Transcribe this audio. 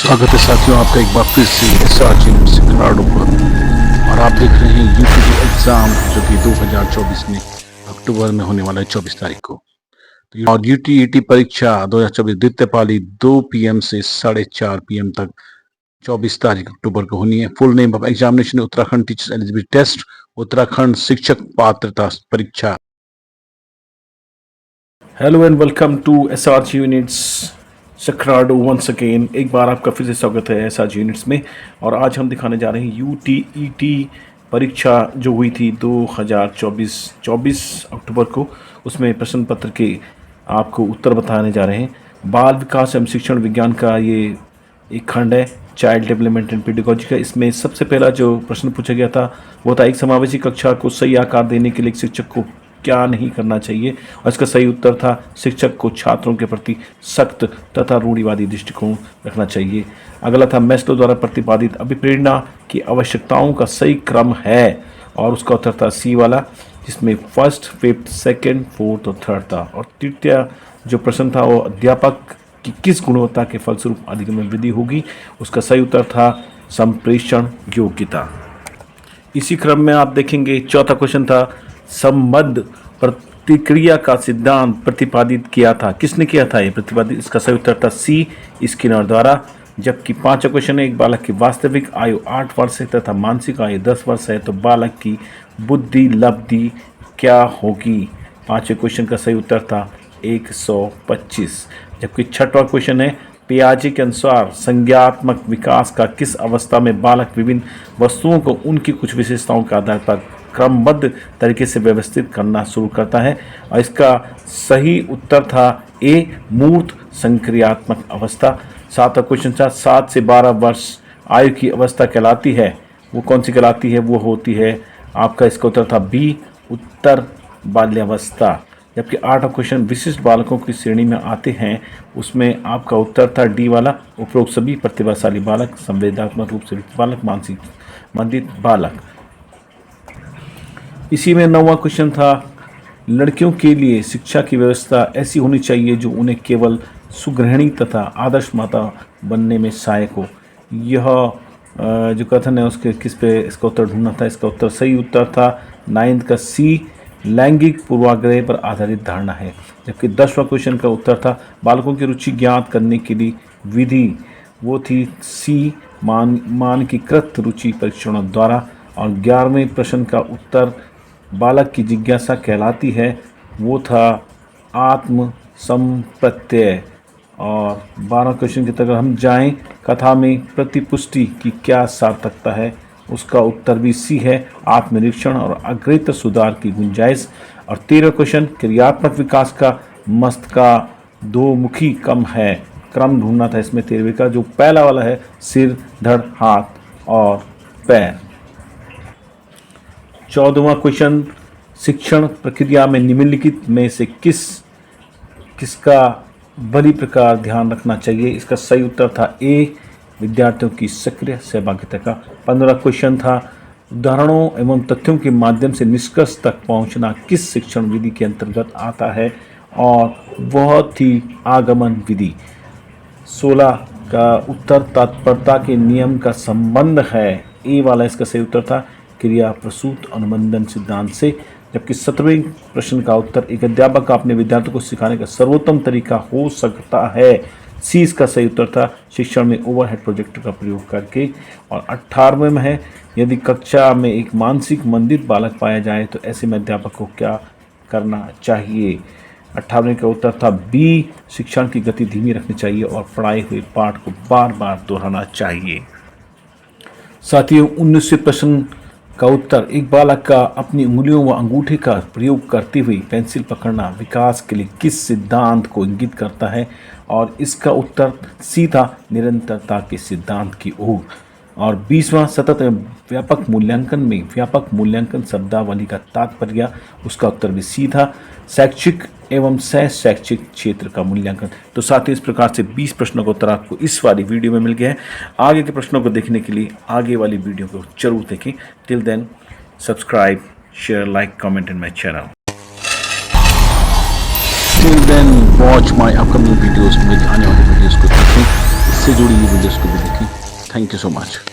स्वागत है साथियों आपका एक बार फिर से एसआरजी सिकराडो पर। और आप देख रहे हैं यूपीटी एग्जाम जो कि 2024 में अक्टूबर में होने वाला है 24 तारीख को। और यूटीईटी परीक्षा 2024 द्वितीय पाली 2 PM से 4:30 PM तक 24 तारीख अक्टूबर को होनी है। Full name of examination Uttarakhand teachers eligibility test, Uttarakhand शिक्षक पात्रता परीक्षा। Hello and welcome to SRG units सकराडो वंस अगेन। एक बार आपका फिर से स्वागत है एसआरजी यूनिट्स में। और आज हम दिखाने जा रहे हैं यूटीईटी परीक्षा जो हुई थी 2024 24 अक्टूबर को। उसमें प्रश्न पत्र के आपको उत्तर बताने जा रहे हैं। बाल विकास एवं शिक्षण विज्ञान का ये एक खंड है, चाइल्ड डेवलपमेंट एंड पेडागोजी का। इसमें सबसे पहला जो प्रश्न पूछा गया था वो था, एक समावेशी कक्षा को सही आकार देने के लिए शिक्षक को क्या नहीं करना चाहिए। और इसका सही उत्तर था, शिक्षक को छात्रों के प्रति सख्त तथा रूढ़िवादी दृष्टिकोण रखना चाहिए। अगला था, मैस्लो द्वारा प्रतिपादित अभिप्रेरणा की आवश्यकताओं का सही क्रम है, और उसका उत्तर था सी वाला, जिसमें फर्स्ट, फिफ्थ, सेकंड, फोर्थ और थर्ड था। और तृतीय जो प्रश्न था वो, अध्यापक की किस गुणवत्ता के फलस्वरूप अधिगम में वृद्धि होगी। उसका सही उत्तर था संप्रेषण योग्यता। इसी क्रम में आप देखेंगे चौथा क्वेश्चन था, संबद्ध प्रतिक्रिया का सिद्धांत प्रतिपादित किया था। किसने किया था ये प्रतिपादित? इसका सही उत्तर था सी, स्किनर द्वारा। जबकि पांचवा क्वेश्चन है, एक बालक की वास्तविक आयु 8 वर्ष है तथा मानसिक आयु 10 वर्ष है, तो बालक की बुद्धि लब्धि क्या होगी। पांचवें क्वेश्चन का सही उत्तर था 125। जबकि छठवां क्वेश्चन है, पियाजे के अनुसार संज्ञात्मक विकास का किस अवस्था में बालक विभिन्न वस्तुओं को उनकी कुछ विशेषताओं के आधार पर क्रमबद्ध तरीके से व्यवस्थित करना शुरू करता है। और इसका सही उत्तर था ए, मूर्त संक्रियात्मक अवस्था। सातवां क्वेश्चन था, 7 से 12 वर्ष आयु की अवस्था कहलाती है, वो कौन सी कहलाती है? वो होती है आपका, इसका उत्तर था बी, उत्तर बाल्यावस्था। जबकि आठवां क्वेश्चन, विशिष्ट बालकों की श्रेणी में आते हैं, उसमें आपका उत्तर था डी वाला, उपरोक्त सभी प्रतिभाशाली बालक, संवेदनात्मक रूप से बालक, मानसिक मंदित बालक। इसी में नौवां क्वेश्चन था, लड़कियों के लिए शिक्षा की व्यवस्था ऐसी होनी चाहिए जो उन्हें केवल सुगृहिणी तथा आदर्श माता बनने में सहायक हो। यह जो कथन है उसके किस पे इसका उत्तर ढूंढना था। इसका उत्तर सही उत्तर था 9th का सी, लैंगिक पूर्वाग्रह पर आधारित धारणा है। जबकि 10वां क्वेश्चन का उत्तर था, बालकों की रुचि ज्ञात करने के लिए विधि, वो थी सी, मानकीकृत रुचि परीक्षणों द्वारा। और 11वें प्रश्न का उत्तर, बालक की जिज्ञासा कहलाती है, वो था आत्म संप्रत्यय। और 12 क्वेश्चन की तरफ हम जाएं, कथा में प्रतिपुष्टि की क्या सार्थकता है। उसका उत्तर भी सी है, आत्मनिरीक्षण और अग्रतर सुधार की गुंजाइश। और 13 क्वेश्चन, क्रियात्मक विकास का मस्तिष्का दो मुखी कम है, क्रम ढूंढना था इसमें 13वें का, जो पहला वाला है सिर, धड़, हाथ और पैर। 14वां क्वेश्चन, शिक्षण प्रक्रिया में निम्नलिखित में से किसका बड़ी प्रकार ध्यान रखना चाहिए। इसका सही उत्तर था ए, विद्यार्थियों की सक्रिय सहभागिता का। 15वां क्वेश्चन था, उदाहरणों एवं तथ्यों के माध्यम से निष्कर्ष तक पहुंचना किस शिक्षण विधि के अंतर्गत आता है, और वह थी आगमन विधि। 16 का उत्तर, तत्परता के नियम का संबंध है, ए वाला इसका सही उत्तर था क्रिया प्रसूत अनुबंधन सिद्धांत से। जबकि 17वें प्रश्न का उत्तर, एक अध्यापक का अपने विद्यार्थियों को सिखाने का सर्वोत्तम तरीका हो सकता है, सी इसका सही उत्तर था शिक्षण में ओवरहेड प्रोजेक्टर का प्रयोग करके। और 18वें में है, यदि कक्षा में एक मानसिक मंदित बालक पाया जाए तो ऐसे में अध्यापक को क्या करना चाहिए। 18वें का उत्तर था बी, शिक्षण की गति धीमी रखनी चाहिए और पढ़ाए हुए पाठ को बार बार दोहराना चाहिए। साथियों, 19वें प्रश्न का उत्तर, एक बालक का अपनी उंगलियों व अंगूठे का प्रयोग करते हुए पेंसिल पकड़ना विकास के लिए किस सिद्धांत को इंगित करता है। और इसका उत्तर सी था, निरंतरता के सिद्धांत की ओर। और 20वां, सतत एवं व्यापक मूल्यांकन में व्यापक मूल्यांकन शब्दावली का तात्पर्य, उसका उत्तर भी सी था, शैक्षिक एवं सह शैक्षिक क्षेत्र का मूल्यांकन। तो साथ ही इस प्रकार से 20 प्रश्नों का उत्तर आपको इस वाली वीडियो में मिल गया है। आगे के प्रश्नों को देखने के लिए आगे वाली वीडियो को जरूर देखें। Till then, subscribe, share, like, comment in my channel. Till then, watch my upcoming videos, मेरी आने वाली वीडियोस को देखें। इससे जुड़ी हुई वीडियोज़ को भी देखें। Thank you so much.